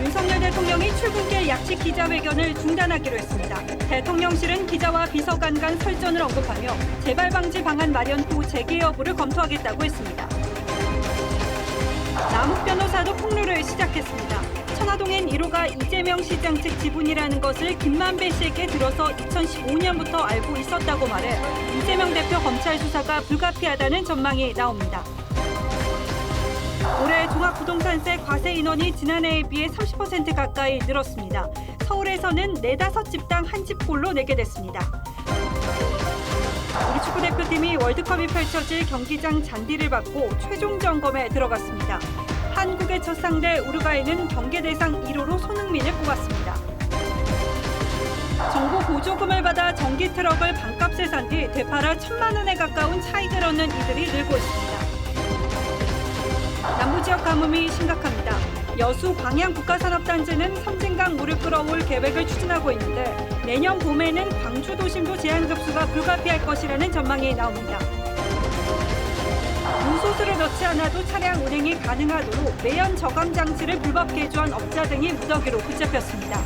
윤석열 대통령이 출근길 약식 기자회견을 중단하기로 했습니다. 대통령실은 기자와 비서관 간 설전을 언급하며 재발 방지 방안 마련 후 재개 여부를 검토하겠다고 했습니다. 남욱 변호사도 폭로를 시작했습니다. 천화동엔 1호가 이재명 시장 측 지분이라는 것을 김만배 씨에게 들어서 2015년부터 알고 있었다고 말해 이재명 대표 검찰 수사가 불가피하다는 전망이 나옵니다. 올해 종합부동산세 과세 인원이 지난해에 비해 30% 가까이 늘었습니다. 서울에서는 4-5집당 한 집꼴로 내게 됐습니다. 우리 축구대표팀이 월드컵이 펼쳐질 경기장 잔디를 받고 최종 점검에 들어갔습니다. 한국의 첫 상대 우루과이는 경계 대상 1호로 손흥민을 꼽았습니다. 정부 보조금을 받아 전기 트럭을 반값에 산 뒤 되팔아 1,000만 원에 가까운 차익을 얻는 이들이 늘고 있습니다. 남부지역 가뭄이 심각합니다. 여수 광양국가산업단지는 섬진강 물을 끌어올 계획을 추진하고 있는데 내년 봄에는 광주 도심도 제한 급수가 불가피할 것이라는 전망이 나옵니다. 무소수를 넣지 않아도 차량 운행이 가능하도록 매연 저감 장치를 불법 개조한 업자 등이 무더기로 붙잡혔습니다.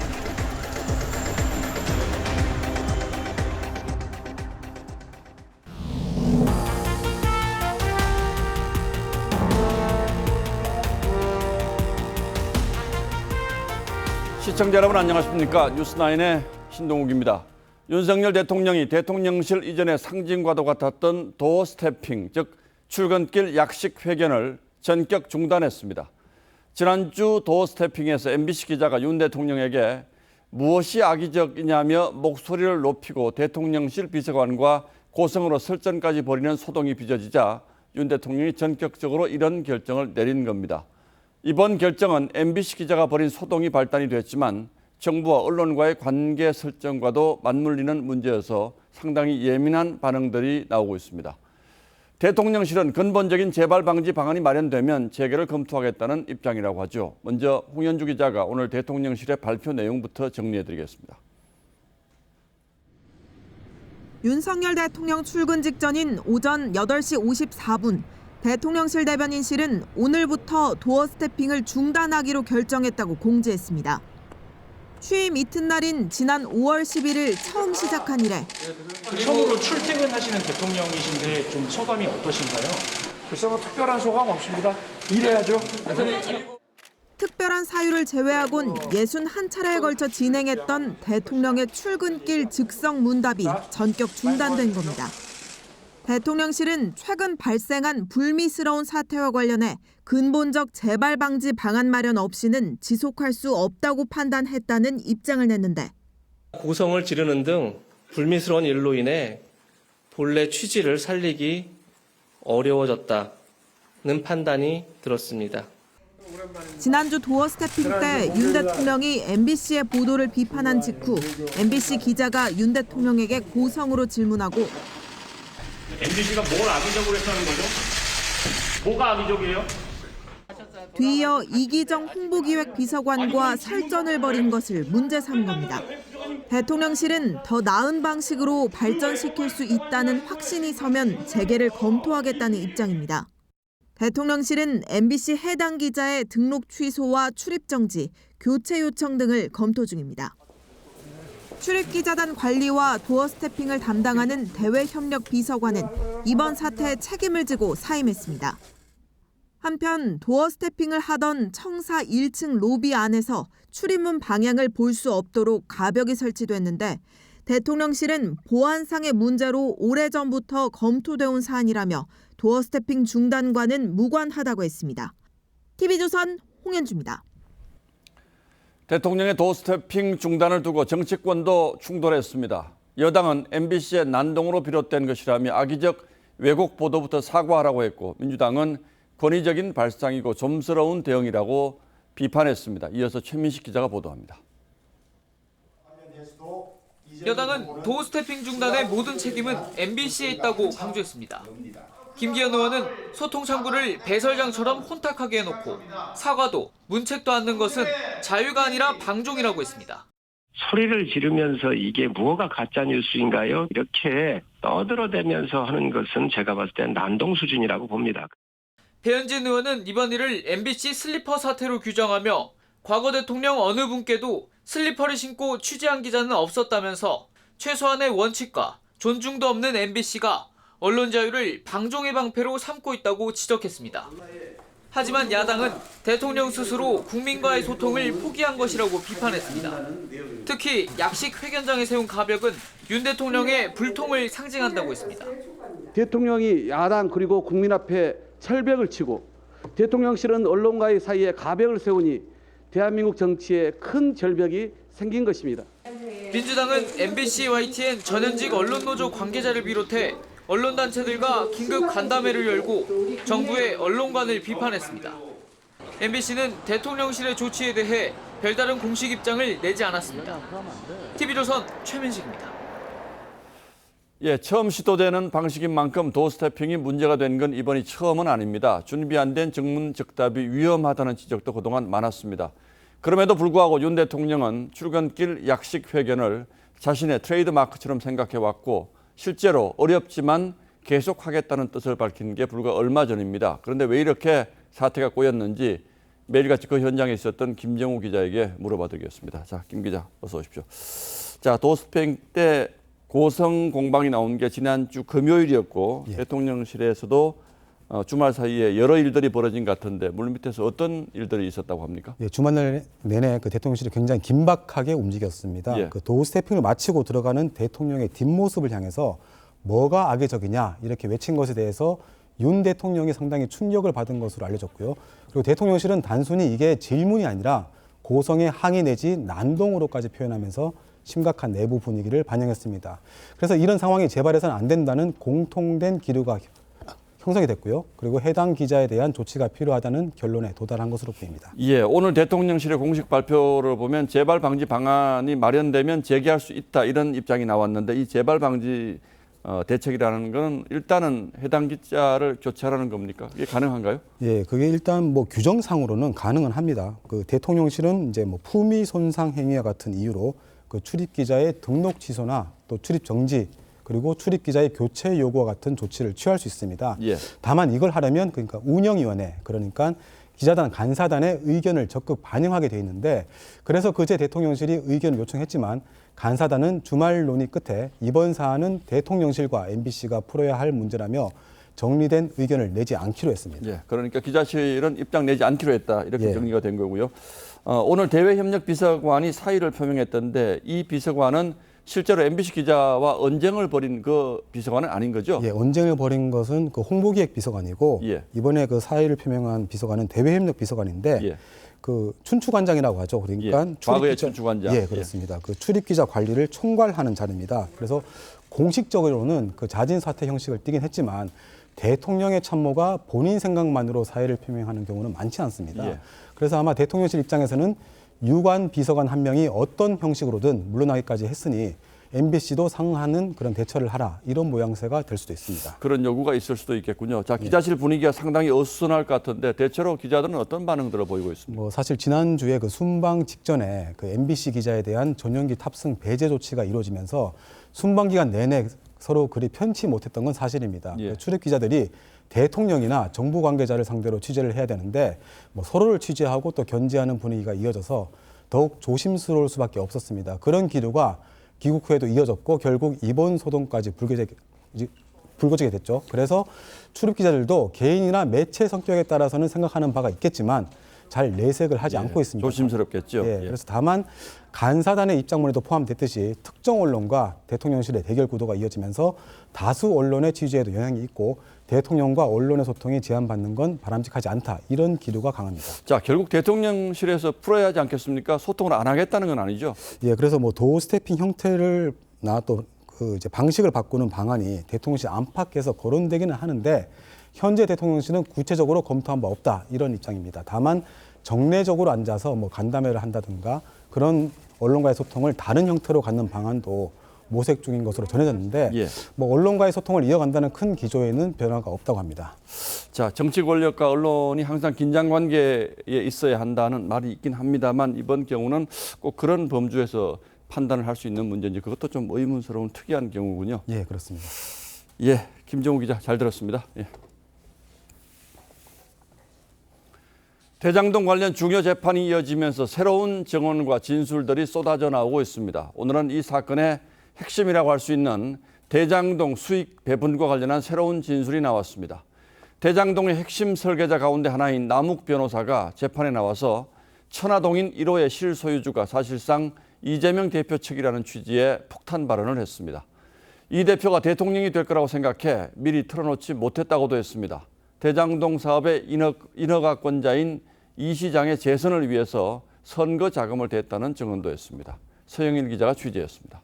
시청자 여러분 안녕하십니까? 뉴스9의 신동욱입니다. 윤석열 대통령이 대통령실 이전의 상징과도 같았던 도어 스태핑, 즉 출근길 약식 회견을 전격 중단했습니다. 지난주 도어 스태핑에서 MBC 기자가 윤 대통령에게 무엇이 악의적이냐며 목소리를 높이고 대통령실 비서관과 고성으로 설전까지 벌이는 소동이 빚어지자 윤 대통령이 전격적으로 이런 결정을 내린 겁니다. 이번 결정은 MBC 기자가 벌인 소동이 발단이 됐지만 정부와 언론과의 관계 설정과도 맞물리는 문제여서 상당히 예민한 반응들이 나오고 있습니다. 대통령실은 근본적인 재발 방지 방안이 마련되면 재개를 검토하겠다는 입장이라고 하죠. 먼저 홍현주 기자가 오늘 대통령실의 발표 내용부터 정리해드리겠습니다. 윤석열 대통령 출근 직전인 오전 8시 54분 대통령실 대변인실은 오늘부터 도어 스태핑을 중단하기로 결정했다고 공지했습니다. 취임 이튿날인 지난 5월 11일 처음 시작한 이래 처음으로 출퇴근하시는 대통령이신데 좀 소감이 어떠신가요? 글쎄 뭐 특별한 소감 없습니다. 일해야죠. 특별한 사유를 제외하곤 61차례에 걸쳐 진행했던 대통령의 출근길 즉석 문답이 전격 중단된 겁니다. 대통령실은 최근 발생한 불미스러운 사태와 관련해 근본적 재발 방지 방안 마련 없이는 지속할 수 없다고 판단했다는 입장을 냈는데 고성을 지르는 등 불미스러운 일로 인해 본래 취지를 살리기 어려워졌다는 판단이 들었습니다. 지난주 도어 스태핑 때 윤 대통령이 MBC의 보도를 비판한 직후 MBC 기자가 윤 대통령에게 고성으로 질문하고 MBC가 뭘 악의적으로 했다는 거죠? 뭐가 악의적이에요? 뒤이어 이기정 홍보기획 비서관과 설전을 벌인 것을 문제 삼은 겁니다. 대통령실은 더 나은 방식으로 발전시킬 수 있다는 확신이 서면 재개를 검토하겠다는 입장입니다. 대통령실은 MBC 해당 기자의 등록 취소와 출입 정지, 교체 요청 등을 검토 중입니다. 출입기자단 관리와 도어 스태핑을 담당하는 대외협력 비서관은 이번 사태에 책임을 지고 사임했습니다. 한편 도어 스태핑을 하던 청사 1층 로비 안에서 출입문 방향을 볼 수 없도록 가벽이 설치됐는데 대통령실은 보안상의 문제로 오래전부터 검토돼 온 사안이라며 도어 스태핑 중단과는 무관하다고 했습니다. TV조선 홍현주입니다. 대통령의 도어 스태핑 중단을 두고 정치권도 충돌했습니다. 여당은 MBC의 난동으로 비롯된 것이라며 악의적 왜곡 보도부터 사과하라고 했고 민주당은 권위적인 발상이고 좀스러운 대응이라고 비판했습니다. 이어서 최민식 기자가 보도합니다. 여당은 도어 스태핑 중단의 모든 책임은 MBC에 있다고 강조했습니다. 김기현 의원은 소통 창구를 배설장처럼 혼탁하게 해놓고 사과도 문책도 않는 것은 자유가 아니라 방종이라고 했습니다. 소리를 지르면서 이게 무엇가 가짜뉴스인가요? 이렇게 떠들어대면서 하는 것은 제가 봤을 때 난동 수준이라고 봅니다. 배현진 의원은 이번 일을 MBC 슬리퍼 사태로 규정하며 과거 대통령 어느 분께도 슬리퍼를 신고 취재한 기자는 없었다면서 최소한의 원칙과 존중도 없는 MBC가 언론 자유를 방종의 방패로 삼고 있다고 지적했습니다. 하지만 야당은 대통령 스스로 국민과의 소통을 포기한 것이라고 비판했습니다. 특히 약식 회견장에 세운 가벽은 윤 대통령의 불통을 상징한다고 했습니다. 대통령이 야당 그리고 국민 앞에 철벽을 치고 대통령실은 언론과의 사이에 가벽을 세우니 대한민국 정치에 큰 절벽이 생긴 것입니다. 민주당은 MBC YTN 전현직 언론노조 관계자를 비롯해 언론단체들과 긴급 간담회를 열고 정부의 언론관을 비판했습니다. MBC는 대통령실의 조치에 대해 별다른 공식 입장을 내지 않았습니다. TV조선 최민식입니다. 예, 처음 시도되는 방식인 만큼 도스태핑이 문제가 된 건 이번이 처음은 아닙니다. 준비 안 된 증문즉답이 위험하다는 지적도 그동안 많았습니다. 그럼에도 불구하고 윤 대통령은 출근길 약식 회견을 자신의 트레이드마크처럼 생각해왔고 실제로 어렵지만 계속하겠다는 뜻을 밝힌 게 불과 얼마 전입니다. 그런데 왜 이렇게 사태가 꼬였는지 매일같이 그 현장에 있었던 김정우 기자에게 물어봐드리겠습니다. 자, 김 기자 어서 오십시오. 자, 도스태핑 때 고성 공방이 나온 게 지난주 금요일이었고 대통령실에서도 주말 사이에 여러 일들이 벌어진 것 같은데 물밑에서 어떤 일들이 있었다고 합니까? 예, 주말 내내 그 대통령실이 굉장히 긴박하게 움직였습니다. 예. 그 도스태핑을 마치고 들어가는 대통령의 뒷모습을 향해서 뭐가 악의적이냐 이렇게 외친 것에 대해서 윤 대통령이 상당히 충격을 받은 것으로 알려졌고요. 그리고 대통령실은 단순히 이게 질문이 아니라 고성의 항의 내지 난동으로까지 표현하면서 심각한 내부 분위기를 반영했습니다. 그래서 이런 상황이 재발해서는 안 된다는 공통된 기류가 형성이 됐고요. 그리고 해당 기자에 대한 조치가 필요하다는 결론에 도달한 것으로 보입니다. 예, 오늘 대통령실의 공식 발표를 보면 재발 방지 방안이 마련되면 재개할 수 있다 이런 입장이 나왔는데 이 재발 방지 대책이라는 건 일단은 해당 기자를 교체하라는 겁니까? 이게 가능한가요? 예, 그게 일단 뭐 규정상으로는 가능은 합니다. 그 대통령실은 이제 뭐 품위 손상 행위와 같은 이유로 그 출입 기자의 등록 취소나 또 출입 정지 그리고 출입 기자의 교체 요구와 같은 조치를 취할 수 있습니다. 예. 다만 이걸 하려면 그러니까 운영위원회 그러니까 기자단 간사단의 의견을 적극 반영하게 돼 있는데 그래서 그제 대통령실이 의견을 요청했지만 간사단은 주말 논의 끝에 이번 사안은 대통령실과 MBC가 풀어야 할 문제라며 정리된 의견을 내지 않기로 했습니다. 예, 그러니까 기자실은 입장 내지 않기로 했다 이렇게 예. 정리가 된 거고요. 오늘 대외협력비서관이 사의를 표명했던데 이 비서관은 실제로 MBC 기자와 언쟁을 벌인 그 비서관은 아닌 거죠? 예, 언쟁을 벌인 것은 그 홍보기획 비서관이고 예. 이번에 그 사의를 표명한 비서관은 대외협력 비서관인데 예. 그 춘추관장이라고 하죠. 그러니까 예. 과거의 춘추관장. 예, 그렇습니다. 그 출입기자 관리를 총괄하는 자리입니다. 그래서 공식적으로는 그 자진 사퇴 형식을 띠긴 했지만 대통령의 참모가 본인 생각만으로 사의를 표명하는 경우는 많지 않습니다. 예. 그래서 아마 대통령실 입장에서는 유관 비서관 한 명이 어떤 형식으로든 물러나기까지 했으니 MBC도 상응하는 그런 대처를 하라 이런 모양새가 될 수도 있습니다. 그런 요구가 있을 수도 있겠군요. 자, 기자실 분위기가 상당히 어수선할 것 같은데 대체로 기자들은 어떤 반응들을 보이고 있습니까? 뭐 사실 지난주에 그 순방 직전에 그 MBC 기자에 대한 전용기 탑승 배제 조치가 이루어지면서 순방 기간 내내 서로 그리 편치 못했던 건 사실입니다. 예. 출입 기자들이 대통령이나 정부 관계자를 상대로 취재를 해야 되는데 뭐 서로를 취재하고 또 견제하는 분위기가 이어져서 더욱 조심스러울 수밖에 없었습니다. 그런 기류가 귀국 후에도 이어졌고 결국 이번 소동까지 불거지게 됐죠. 그래서 출입 기자들도 개인이나 매체 성격에 따라서는 생각하는 바가 있겠지만 잘 내색을 하지 않고 있습니다. 조심스럽겠죠. 예, 그래서 다만 간사단의 입장문에도 포함됐듯이 특정 언론과 대통령실의 대결 구도가 이어지면서 다수 언론의 취재에도 영향이 있고 대통령과 언론의 소통이 제한받는 건 바람직하지 않다. 이런 기류가 강합니다. 자, 결국 대통령실에서 풀어야 하지 않겠습니까? 소통을 안 하겠다는 건 아니죠? 예, 그래서 뭐 도스태핑 형태를 또 그 이제 방식을 바꾸는 방안이 대통령실 안팎에서 거론되기는 하는데 현재 대통령실은 구체적으로 검토한 바 없다 이런 입장입니다. 다만 정례적으로 앉아서 뭐 간담회를 한다든가 그런 언론과의 소통을 다른 형태로 갖는 방안도 모색 중인 것으로 전해졌는데 예. 뭐 언론과의 소통을 이어간다는 큰 기조에는 변화가 없다고 합니다. 자, 정치 권력과 언론이 항상 긴장 관계에 있어야 한다는 말이 있긴 합니다만 이번 경우는 꼭 그런 범주에서 판단을 할 수 있는 문제인지 그것도 좀 의문스러운 특이한 경우군요. 예, 그렇습니다. 예, 김정우 기자 잘 들었습니다. 예. 대장동 관련 중요 재판이 이어지면서 새로운 증언과 진술들이 쏟아져 나오고 있습니다. 오늘은 이 사건의 핵심이라고 할 수 있는 대장동 수익 배분과 관련한 새로운 진술이 나왔습니다. 대장동의 핵심 설계자 가운데 하나인 남욱 변호사가 재판에 나와서 천화동인 1호의 실소유주가 사실상 이재명 대표 측이라는 취지의 폭탄 발언을 했습니다. 이 대표가 대통령이 될 거라고 생각해 미리 털어놓지 못했다고도 했습니다. 대장동 사업의 인허가권자인 이 시장의 재선을 위해서 선거 자금을 댔다는 증언도 했습니다. 서영일 기자가 취재했습니다.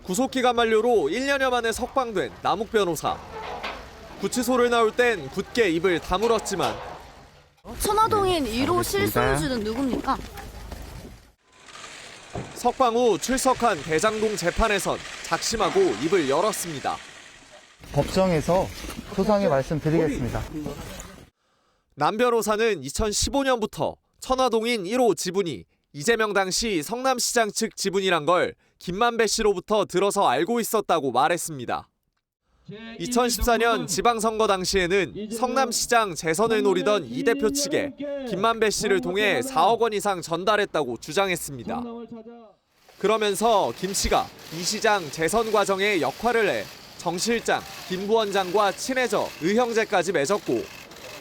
구속기간 만료로 1년여 만에 석방된 남욱 변호사. 구치소를 나올 땐 굳게 입을 다물었지만 천화동인 1호 실소유주는 누굽니까? 석방 후 출석한 대장동 재판에선 작심하고 입을 열었습니다. 법정에서 소상히 말씀드리겠습니다. 남 변호사는 2015년부터 천화동인 1호 지분이 이재명 당시 성남시장 측 지분이란 걸 김만배 씨로부터 들어서 알고 있었다고 말했습니다. 2014년 지방선거 당시에는 성남시장 재선을 노리던 이 대표 측에 김만배 씨를 통해 4억 원 이상 전달했다고 주장했습니다. 그러면서 김 씨가 이 시장 재선 과정에 역할을 해 정 실장, 김 부원장과 친해져 의형제까지 맺었고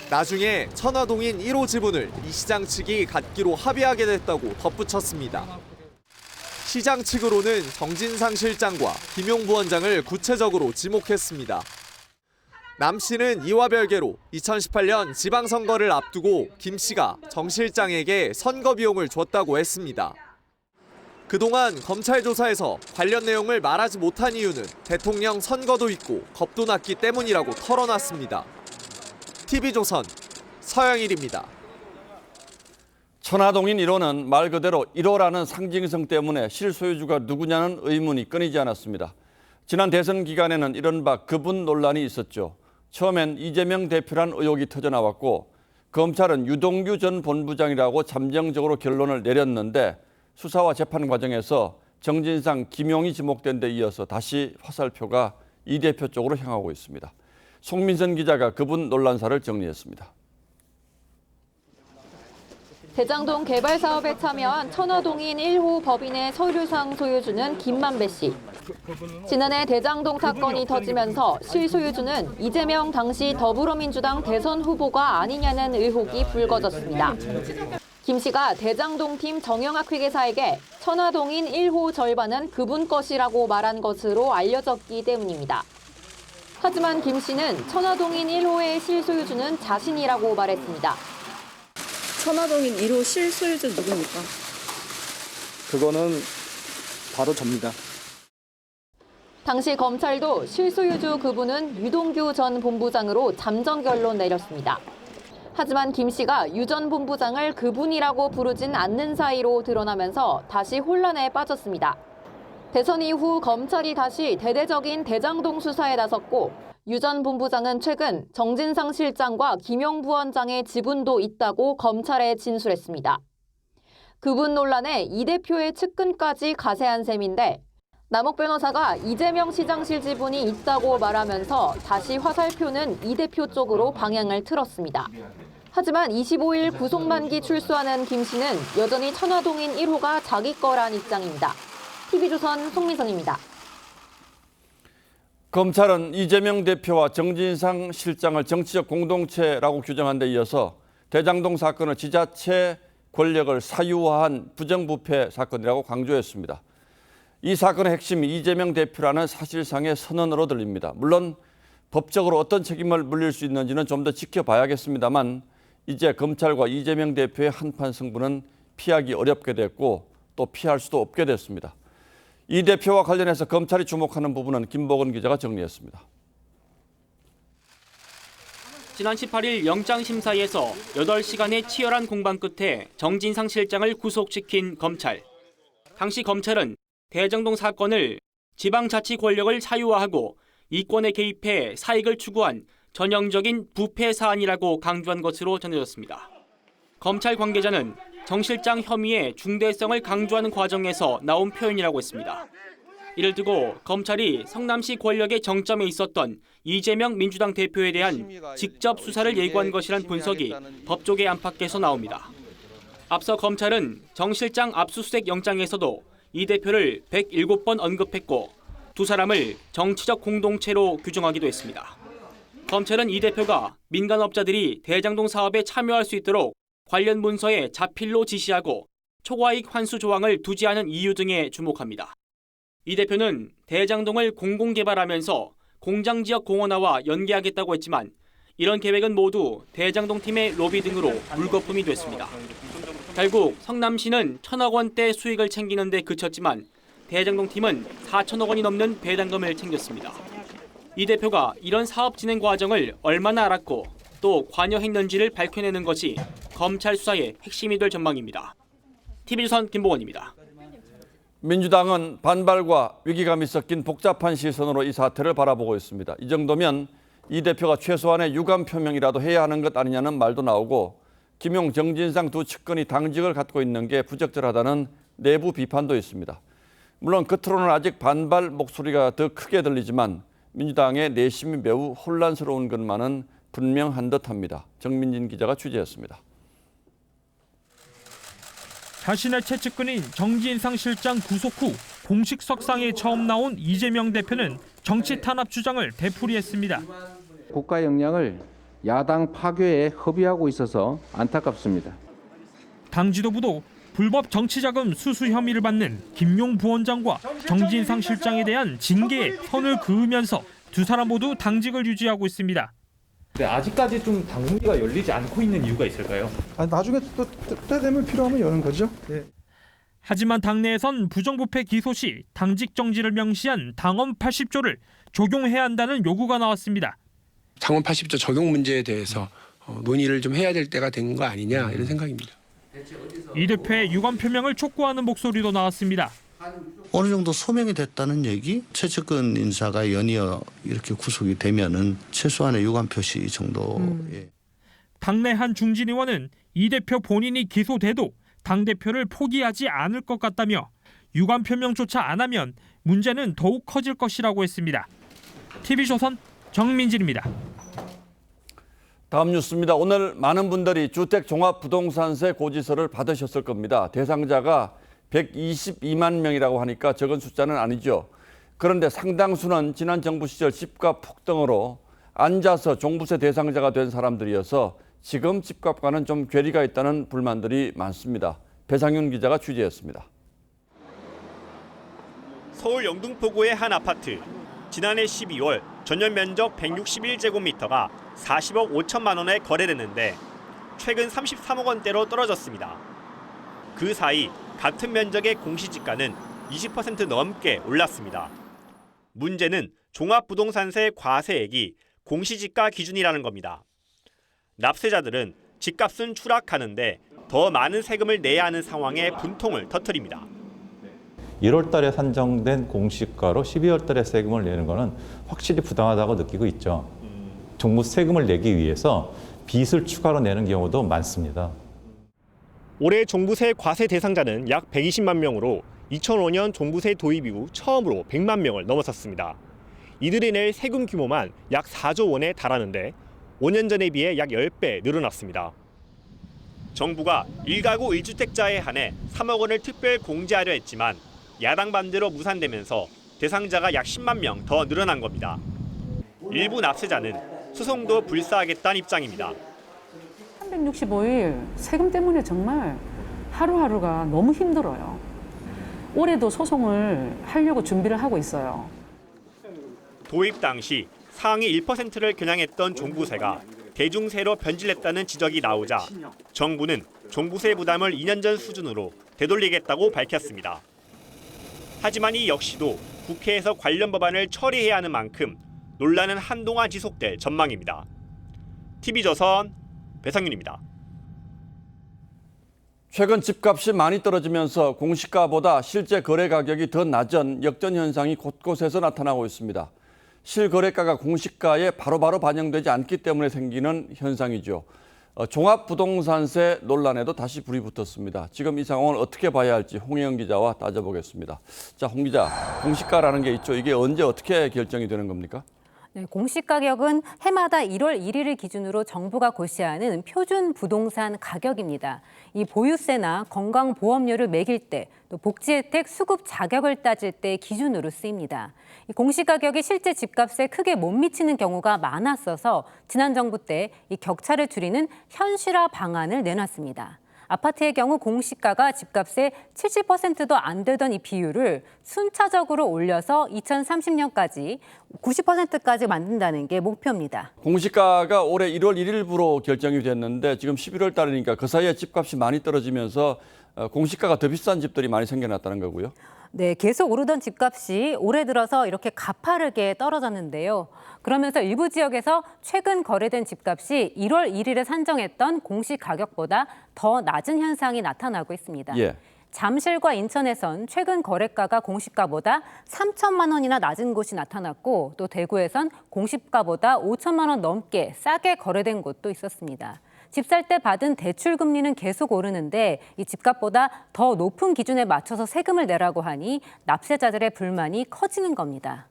나중에 천화동인 1호 지분을 이 시장 측이 갖기로 합의하게 됐다고 덧붙였습니다. 시장 측으로는 정진상 실장과 김용 부원장을 구체적으로 지목했습니다. 남 씨는 이와 별개로 2018년 지방선거를 앞두고 김 씨가 정 실장에게 선거 비용을 줬다고 했습니다. 그동안 검찰 조사에서 관련 내용을 말하지 못한 이유는 대통령 선거도 있고 겁도 났기 때문이라고 털어놨습니다. TV조선 서영일입니다. 천화동인 1호는 말 그대로 1호라는 상징성 때문에 실소유주가 누구냐는 의문이 끊이지 않았습니다. 지난 대선 기간에는 이른바 그분 논란이 있었죠. 처음엔 이재명 대표란 의혹이 터져나왔고 검찰은 유동규 전 본부장이라고 잠정적으로 결론을 내렸는데 수사와 재판 과정에서 정진상, 김용이 지목된 데 이어서 다시 화살표가 이 대표 쪽으로 향하고 있습니다. 송민선 기자가 그분 논란사를 정리했습니다. 대장동 개발 사업에 참여한 천화동인 1호 법인의 서류상 소유주는 김만배 씨. 지난해 대장동 사건이 터지면서 실소유주는 이재명 당시 더불어민주당 대선 후보가 아니냐는 의혹이 불거졌습니다. 김 씨가 대장동 팀 정영학 회계사에게 천화동인 1호 절반은 그분 것이라고 말한 것으로 알려졌기 때문입니다. 하지만 김 씨는 천화동인 1호의 실소유주는 자신이라고 말했습니다. 천화동인 1호 실소유주 누굽니까? 그거는 바로 접니다. 당시 검찰도 실소유주 그분은 유동규 전 본부장으로 잠정 결론 내렸습니다. 하지만 김 씨가 유 전 본부장을 그분이라고 부르진 않는 사이로 드러나면서 다시 혼란에 빠졌습니다. 대선 이후 검찰이 다시 대대적인 대장동 수사에 나섰고 유 전 본부장은 최근 정진상 실장과 김용 부원장의 지분도 있다고 검찰에 진술했습니다. 그분 논란에 이 대표의 측근까지 가세한 셈인데 남욱 변호사가 이재명 시장실 지분이 있다고 말하면서 다시 화살표는 이 대표 쪽으로 방향을 틀었습니다. 하지만 25일 구속만기 출소하는 김 씨는 여전히 천화동인 1호가 자기 거란 입장입니다. TV조선 송민선입니다. 검찰은 이재명 대표와 정진상 실장을 정치적 공동체라고 규정한 데 이어서 대장동 사건을 지자체 권력을 사유화한 부정부패 사건이라고 강조했습니다. 이 사건의 핵심이 이재명 대표라는 사실상의 선언으로 들립니다. 물론 법적으로 어떤 책임을 물릴 수 있는지는 좀 더 지켜봐야겠습니다만 이제 검찰과 이재명 대표의 한판 승부는 피하기 어렵게 됐고 또 피할 수도 없게 됐습니다. 이 대표와 관련해서 검찰이 주목하는 부분은 김복은 기자가 정리했습니다. 지난 18일 영장심사에서 8시간의 치열한 공방 끝에 정진상 실장을 구속시킨 검찰. 당시 검찰은 대장동 사건을 지방자치 권력을 사유화하고 이권에 개입해 사익을 추구한 전형적인 부패 사안이라고 강조한 것으로 전해졌습니다. 검찰 관계자는 정 실장 혐의의 중대성을 강조하는 과정에서 나온 표현이라고 했습니다. 이를 두고 검찰이 성남시 권력의 정점에 있었던 이재명 민주당 대표에 대한 직접 수사를 예고한 것이란 분석이 법조계 안팎에서 나옵니다. 앞서 검찰은 정 실장 압수수색 영장에서도 이 대표를 107번 언급했고 두 사람을 정치적 공동체로 규정하기도 했습니다. 검찰은 이 대표가 민간업자들이 대장동 사업에 참여할 수 있도록 관련 문서에 자필로 지시하고 초과이익 환수 조항을 두지 않은 이유 등에 주목합니다. 이 대표는 대장동을 공공개발하면서 공장지역 공원화와 연계하겠다고 했지만 이런 계획은 모두 대장동 팀의 로비 등으로 물거품이 됐습니다. 결국 성남시는 1,000억 원대 수익을 챙기는 데 그쳤지만 대장동 팀은 4천억 원이 넘는 배당금을 챙겼습니다. 이 대표가 이런 사업 진행 과정을 얼마나 알았고 또 관여했는지를 밝혀내는 것이 검찰 수사의 핵심이 될 전망입니다. TV조선 김보건입니다. 민주당은 반발과 위기감이 섞인 복잡한 시선으로 이 사태를 바라보고 있습니다. 이 정도면 이 대표가 최소한의 유감 표명이라도 해야 하는 것 아니냐는 말도 나오고 김용, 정진상 두 측근이 당직을 갖고 있는 게 부적절하다는 내부 비판도 있습니다. 물론 겉으로는 아직 반발 목소리가 더 크게 들리지만 민주당의 내심이 매우 혼란스러운 것만은 분명한 듯합니다. 정민진 기자가 취재했습니다. 자신의 최측근인 정진상 실장 구속 후 공식 석상에 처음 나온 이재명 대표는 정치 탄압 주장을 되풀이했습니다. 국가 역량을 야당 파괴에 허비하고 있어서 안타깝습니다. 당 지도부도 불법 정치자금 수수 혐의를 받는 김용 부원장과 정진상 실장에 대한 징계에 선을 그으면서 두 사람 모두 당직을 유지하고 있습니다. 네, 아직까지 좀 당무기가 열리지 않고 있는 이유가 있을까요? 나중에 또 때 되면 필요하면 여는 거죠. 네. 하지만 당내에선 부정부패 기소 시 당직 정지를 명시한 당헌 80조를 적용해야 한다는 요구가 나왔습니다. 당헌 80조 적용 문제에 대해서 논의를 좀 해야 될 때가 된 거 아니냐 이런 생각입니다. 이 대표의 유감 표명을 촉구하는 목소리도 나왔습니다. 어느 정도 소명이 됐다는 얘기, 최측근 인사가 연이어 이렇게 구속이 되면은 최소한의 유감 표시 정도. 당내 한 중진 의원은 이 대표 본인이 기소돼도 당 대표를 포기하지 않을 것 같다며 유감 표명조차 안 하면 문제는 더욱 커질 것이라고 했습니다. TV조선 정민진입니다. 다음 뉴스입니다. 오늘 많은 분들이 주택종합부동산세 고지서를 받으셨을 겁니다. 대상자가 122만 명이라고 하니까 적은 숫자는 아니죠. 그런데 상당수는 지난 정부 시절 집값 폭등으로 앉아서 종부세 대상자가 된 사람들이어서 지금 집값과는 좀 괴리가 있다는 불만들이 많습니다. 배상윤 기자가 취재했습니다. 서울 영등포구의 한 아파트. 지난해 12월 전년 면적 161제곱미터가 40억 5천만 원에 거래됐는데 최근 33억 원대로 떨어졌습니다. 그 사이 같은 면적의 공시지가는 20% 넘게 올랐습니다. 문제는 종합부동산세 과세액이 공시지가 기준이라는 겁니다. 납세자들은 집값은 추락하는데 더 많은 세금을 내야 하는 상황에 분통을 터뜨립니다. 1월 달에 산정된 공시가로 12월 달에 세금을 내는 것은 확실히 부당하다고 느끼고 있죠. 정부 세금을 내기 위해서 빚을 추가로 내는 경우도 많습니다. 올해 종부세 과세 대상자는 약 120만 명으로 2005년 종부세 도입 이후 처음으로 100만 명을 넘어섰습니다. 이들이 낼 세금 규모만 약 4조 원에 달하는데 5년 전에 비해 약 10배 늘어났습니다. 정부가 1가구 1주택자에 한해 3억 원을 특별 공제하려 했지만 야당 반대로 무산되면서 대상자가 약 10만 명 더 늘어난 겁니다. 일부 납세자는 소송도 불사하겠다는 입장입니다. 365일 세금 때문에 정말 하루하루가 너무 힘들어요. 올해도 소송을 하려고 준비를 하고 있어요. 도입 당시 상위 1%를 겨냥했던 종부세가 대중세로 변질했다는 지적이 나오자 정부는 종부세 부담을 2년 전 수준으로 되돌리겠다고 밝혔습니다. 하지만 이 역시도 국회에서 관련 법안을 처리해야 하는 만큼 논란은 한동안 지속될 전망입니다. TV조선 배상윤입니다. 최근 집값이 많이 떨어지면서 공시가보다 실제 거래 가격이 더 낮은 역전 현상이 곳곳에서 나타나고 있습니다. 실거래가가 공시가에 바로바로 반영되지 않기 때문에 생기는 현상이죠. 종합부동산세 논란에도 다시 불이 붙었습니다. 지금 이 상황을 어떻게 봐야 할지 홍혜영 기자와 따져보겠습니다. 자, 홍 기자, 공시가라는 게 있죠. 이게 언제 어떻게 결정이 되는 겁니까? 네, 공시가격은 해마다 1월 1일을 기준으로 정부가 고시하는 표준 부동산 가격입니다. 이 보유세나 건강보험료를 매길 때, 또 복지혜택 수급 자격을 따질 때 기준으로 쓰입니다. 이 공시가격이 실제 집값에 크게 못 미치는 경우가 많았어서 지난 정부 때 이 격차를 줄이는 현실화 방안을 내놨습니다. 아파트의 경우 공시가가 집값의 70%도 안 되던 이 비율을 순차적으로 올려서 2030년까지 90%까지 만든다는 게 목표입니다. 공시가가 올해 1월 1일부로 결정이 됐는데 지금 11월 달이니까 그 사이에 집값이 많이 떨어지면서 공시가가 더 비싼 집들이 많이 생겨났다는 거고요. 네, 계속 오르던 집값이 올해 들어서 이렇게 가파르게 떨어졌는데요. 그러면서 일부 지역에서 최근 거래된 집값이 1월 1일에 산정했던 공시가격보다 더 낮은 현상이 나타나고 있습니다. 예. 잠실과 인천에선 최근 거래가가 공시가보다 3천만 원이나 낮은 곳이 나타났고 또 대구에선 공시가보다 5천만 원 넘게 싸게 거래된 곳도 있었습니다. 집 살 때 받은 대출 금리는 계속 오르는데 이 집값보다 더 높은 기준에 맞춰서 세금을 내라고 하니 납세자들의 불만이 커지는 겁니다.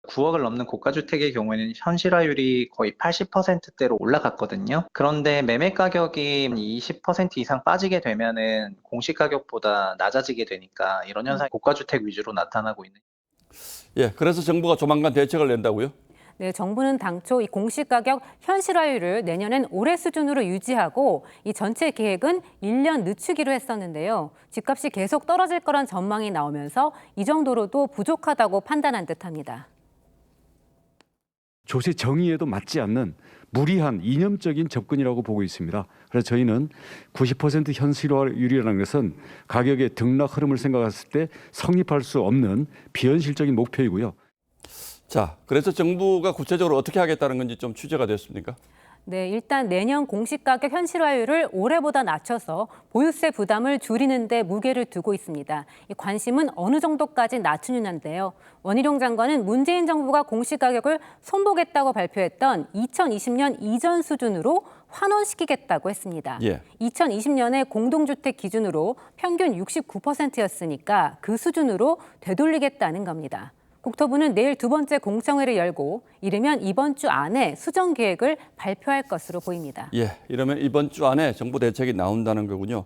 9억을 넘는 고가주택의 경우에는 현실화율이 거의 80%대로 올라갔거든요. 그런데 매매 가격이 20% 이상 빠지게 되면은 공시가격보다 낮아지게 되니까 이런 현상이 고가주택 위주로 나타나고 있는. 예, 그래서 정부가 조만간 대책을 낸다고요? 네, 정부는 당초 이 공시가격 현실화율을 내년엔 올해 수준으로 유지하고 이 전체 계획은 1년 늦추기로 했었는데요. 집값이 계속 떨어질 거란 전망이 나오면서 이 정도로도 부족하다고 판단한 듯합니다. 조세 정의에도 맞지 않는 무리한 이념적인 접근이라고 보고 있습니다. 그래서 저희는 90% 현실화율이라는 것은 가격의 등락 흐름을 생각했을 때 성립할 수 없는 비현실적인 목표이고요. 자, 그래서 정부가 구체적으로 어떻게 하겠다는 건지 좀 취재가 됐습니까? 네, 일단 내년 공시가격 현실화율을 올해보다 낮춰서 보유세 부담을 줄이는 데 무게를 두고 있습니다. 이 관심은 어느 정도까지 낮추느냐인데요. 원희룡 장관은 문재인 정부가 공시가격을 손보겠다고 발표했던 2020년 이전 수준으로 환원시키겠다고 했습니다. 예. 2020년에 공동주택 기준으로 평균 69%였으니까 그 수준으로 되돌리겠다는 겁니다. 국토부는 내일 두 번째 공청회를 열고 이르면 이번 주 안에 수정 계획을 발표할 것으로 보입니다. 예, 이러면 이번 주 안에 정부 대책이 나온다는 거군요.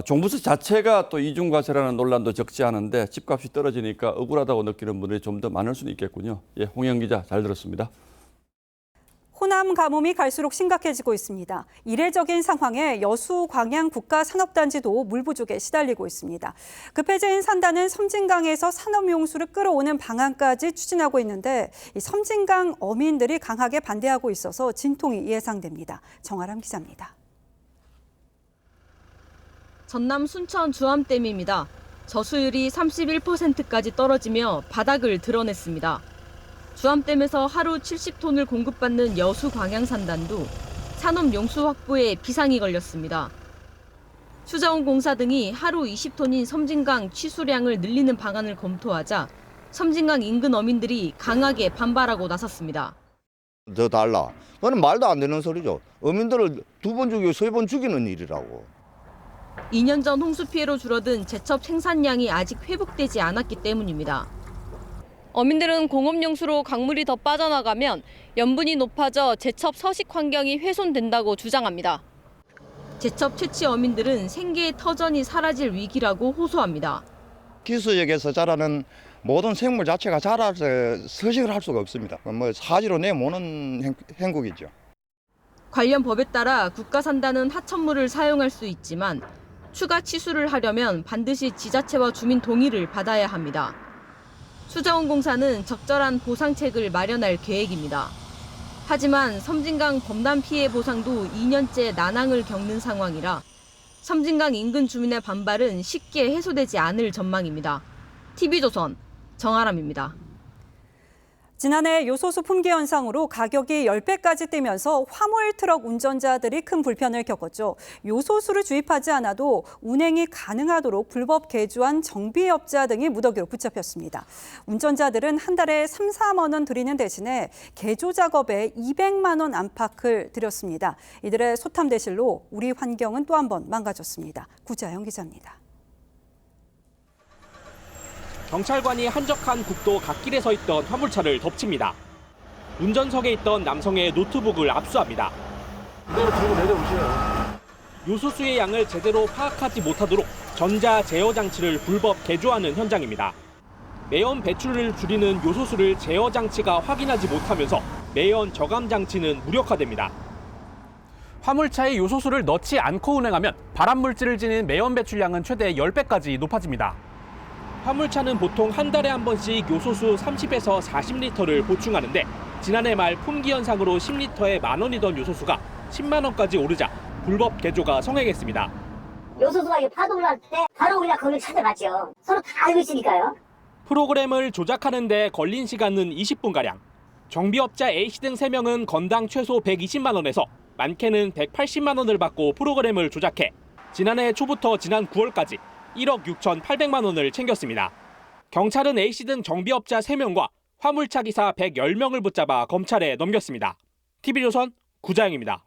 종부세 자체가 또 이중과세라는 논란도 적지 않은데 집값이 떨어지니까 억울하다고 느끼는 분들이 좀 더 많을 수는 있겠군요. 예, 홍영 기자 잘 들었습니다. 호남 가뭄이 갈수록 심각해지고 있습니다. 이례적인 상황에 여수 광양 국가산업단지도 물 부족에 시달리고 있습니다. 급해진 산단은 섬진강에서 산업용수를 끌어오는 방안까지 추진하고 있는데 이 섬진강 어민들이 강하게 반대하고 있어서 진통이 예상됩니다. 정아람 기자입니다. 전남 순천 주암댐입니다. 저수율이 31%까지 떨어지며 바닥을 드러냈습니다. 주암댐에서 하루 70톤을 공급받는 여수 광양산단도 산업용수 확보에 비상이 걸렸습니다. 수자원공사 등이 하루 20톤인 섬진강 취수량을 늘리는 방안을 검토하자 섬진강 인근 어민들이 강하게 반발하고 나섰습니다. 더 달라. 그건 말도 안 되는 소리죠. 어민들을 2번 죽이고 3번 죽이는 일이라고. 2년 전 홍수 피해로 줄어든 제첩 생산량이 아직 회복되지 않았기 때문입니다. 어민들은 공업용수로 강물이 더 빠져나가면 염분이 높아져 제첩 서식 환경이 훼손된다고 주장합니다. 제첩 채취 어민들은 생계의 터전이 사라질 위기라고 호소합니다. 기수역에서 자라는 모든 생물 자체가 자라서 서식을 할 수가 없습니다. 사지로 내모는 행국이죠. 관련 법에 따라 국가산단은 하천물을 사용할 수 있지만 추가 치수를 하려면 반드시 지자체와 주민 동의를 받아야 합니다. 수자원공사는 적절한 보상책을 마련할 계획입니다. 하지만 섬진강 범람 피해 보상도 2년째 난항을 겪는 상황이라 섬진강 인근 주민의 반발은 쉽게 해소되지 않을 전망입니다. TV조선 정아람입니다. 지난해 요소수 품귀 현상으로 가격이 10배까지 뛰면서 화물 트럭 운전자들이 큰 불편을 겪었죠. 요소수를 주입하지 않아도 운행이 가능하도록 불법 개조한 정비업자 등이 무더기로 붙잡혔습니다. 운전자들은 한 달에 3, 4만 원 들이는 대신에 개조 작업에 200만 원 안팎을 들였습니다. 이들의 소탐대실로 우리 환경은 또 한 번 망가졌습니다. 구자영 기자입니다. 경찰관이 한적한 국도 갓길에 서 있던 화물차를 덮칩니다. 운전석에 있던 남성의 노트북을 압수합니다. 그대로 들고 내려오세요. 요소수의 양을 제대로 파악하지 못하도록 전자 제어 장치를 불법 개조하는 현장입니다. 매연 배출을 줄이는 요소수를 제어 장치가 확인하지 못하면서 매연 저감 장치는 무력화됩니다. 화물차에 요소수를 넣지 않고 운행하면 발암 물질을 지닌 매연 배출량은 최대 10배까지 높아집니다. 화물차는 보통 한 달에 한 번씩 요소수 30에서 40리터를 보충하는데 지난해 말 품귀 현상으로 10리터에 10,000원이던 요소수가 10만 원까지 오르자 불법 개조가 성행했습니다. 요소수가 파동을 할 때 바로 그냥 거길 찾아갔죠. 서로 다 알고 있으니까요. 프로그램을 조작하는 데 걸린 시간은 20분가량. 정비업자 A씨 등 3명은 건당 최소 120만 원에서 많게는 180만 원을 받고 프로그램을 조작해 지난해 초부터 지난 9월까지 1억 6,800만 원을 챙겼습니다. 경찰은 A씨 등 정비업자 3명과 화물차 기사 110명을 붙잡아 검찰에 넘겼습니다. TV조선 구자영입니다.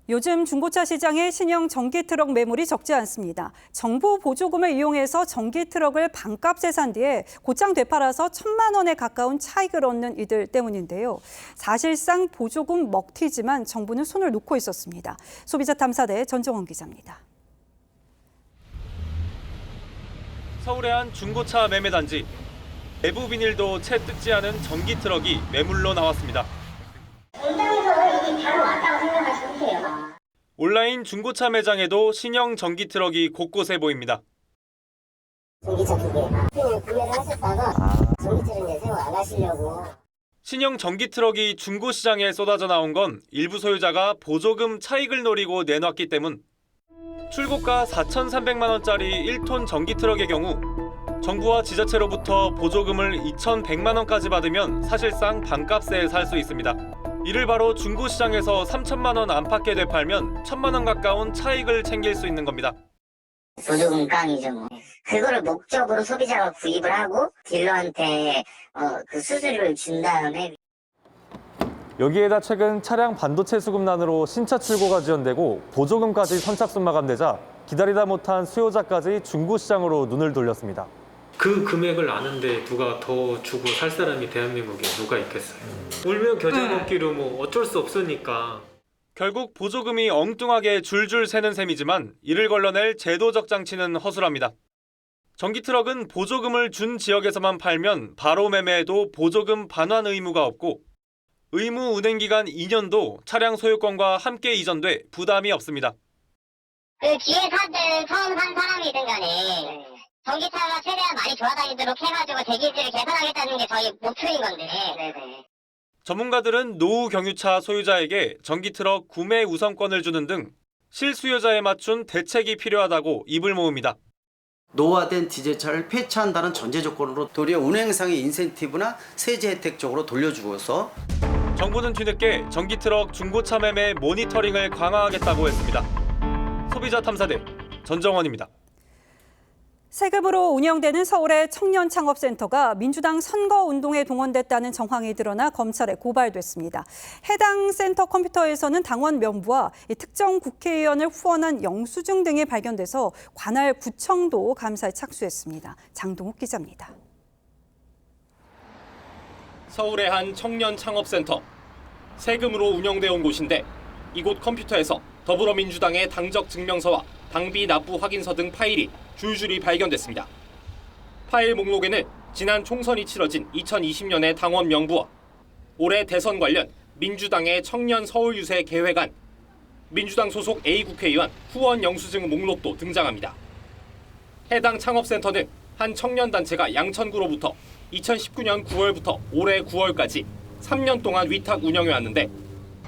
요즘 중고차 시장에 신형 전기트럭 매물이 적지 않습니다. 정부 보조금을 이용해서 전기트럭을 반값에 산 뒤에 곧장 되팔아서 1,000만 원에 가까운 차익을 얻는 이들 때문인데요. 사실상 보조금 먹튀지만 정부는 손을 놓고 있었습니다. 소비자탐사대 전정원 기자입니다. 서울의 한 중고차 매매단지. 내부 비닐도 채 뜯지 않은 전기 트럭이 매물로 나왔습니다. 온라인 중고차 매장에도 신형 전기 트럭이 곳곳에 보입니다. 전기차 2개. 구매를 하셨다가 전기차를 이제 사용 안 하시려고. 신형 전기 트럭이 중고 시장에 쏟아져 나온 건 일부 소유자가 보조금 차익을 노리고 내놨기 때문. 출고가 4,300만 원짜리 1톤 전기 트럭의 경우 정부와 지자체로부터 보조금을 2,100만 원까지 받으면 사실상 반값에 살 수 있습니다. 이를 바로 중고 시장에서 3천만 원 안팎에 되팔면 1,000만 원 가까운 차익을 챙길 수 있는 겁니다. 보조금 깡이죠 뭐. 그거를 목적으로 소비자가 구입을 하고 딜러한테 그 수수료를 준 다음에. 여기에다 최근 차량 반도체 수급난으로 신차 출고가 지연되고 보조금까지 선착순 마감되자 기다리다 못한 수요자까지 중고 시장으로 눈을 돌렸습니다. 그 금액을 아는데 누가 더 주고 살 사람이 대한민국에 누가 있겠어요. 울며 겨자 먹기로 뭐 어쩔 수 없으니까. 결국 보조금이 엉뚱하게 줄줄 새는 셈이지만 이를 걸러낼 제도적 장치는 허술합니다. 전기트럭은 보조금을 준 지역에서만 팔면 바로 매매에도 보조금 반환 의무가 없고 의무 운행 기간 2년도 차량 소유권과 함께 이전돼 부담이 없습니다. 그 뒤에 처음 산 사람이든 간에 전기차가 최대한 많이 돌아다니도록 해가지고 대기질을 개선하겠다는 게 저희 목표인 건데. 전문가들은 노후 경유차 소유자에게 전기트럭 구매 우선권을 주는 등 실수요자에 맞춘 대책이 필요하다고 입을 모읍니다. 노후화된 디젤차를 폐차한다는 전제 조건으로 도리어 운행상의 인센티브나 세제 혜택 쪽으로 돌려주어서 정부는 뒤늦게 전기트럭 중고차 매매 모니터링을 강화하겠다고 했습니다. 소비자탐사대 전정원입니다. 세금으로 운영되는 서울의 청년창업센터가 민주당 선거운동에 동원됐다는 정황이 드러나 검찰에 고발됐습니다. 해당 센터 컴퓨터에서는 당원 명부와 특정 국회의원을 후원한 영수증 등이 발견돼서 관할 구청도 감사에 착수했습니다. 장동욱 기자입니다. 서울의 한 청년창업센터. 세금으로 운영되어 온 곳인데 이곳 컴퓨터에서 더불어민주당의 당적 증명서와 당비 납부 확인서 등 파일이 줄줄이 발견됐습니다. 파일 목록에는 지난 총선이 치러진 2020년의 당원 명부와 올해 대선 관련 민주당의 청년 서울 유세 계획안, 민주당 소속 A 국회의원 후원 영수증 목록도 등장합니다. 해당 창업센터는 한 청년단체가 양천구로부터 2019년 9월부터 올해 9월까지 3년 동안 위탁 운영해왔는데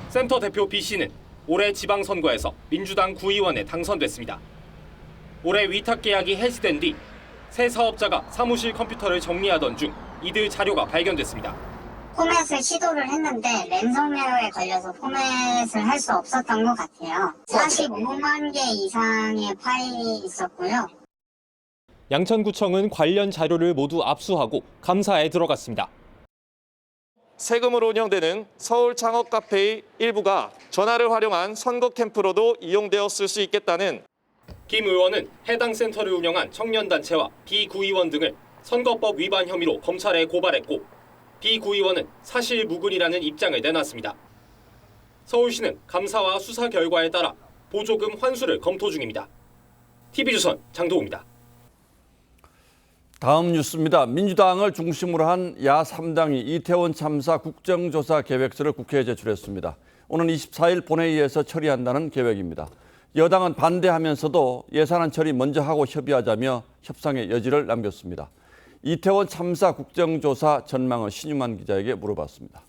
센터 대표 B씨는 올해 지방선거에서 민주당 구의원에 당선됐습니다. 올해 위탁 계약이 해지된 뒤 새 사업자가 사무실 컴퓨터를 정리하던 중 이들 자료가 발견됐습니다. 포맷을 시도를 했는데 랜섬웨어에 걸려서 포맷을 할 수 없었던 것 같아요. 45만 개 이상의 파일이 있었고요. 양천구청은 관련 자료를 모두 압수하고 감사에 들어갔습니다. 세금으로 운영되는 서울 창업 카페의 일부가 전화를 활용한 선거 캠프로도 이용되었을 수 있겠다는 김 의원은 해당 센터를 운영한 청년단체와 비구의원 등을 선거법 위반 혐의로 검찰에 고발했고 비구의원은 사실무근이라는 입장을 내놨습니다. 서울시는 감사와 수사 결과에 따라 보조금 환수를 검토 중입니다. TV조선 장도우입니다. 다음 뉴스입니다. 민주당을 중심으로 한 야3당이 이태원 참사 국정조사 계획서를 국회에 제출했습니다. 오는 24일 본회의에서 처리한다는 계획입니다. 여당은 반대하면서도 예산안 처리 먼저 하고 협의하자며 협상의 여지를 남겼습니다. 이태원 참사 국정조사 전망을 신유만 기자에게 물어봤습니다.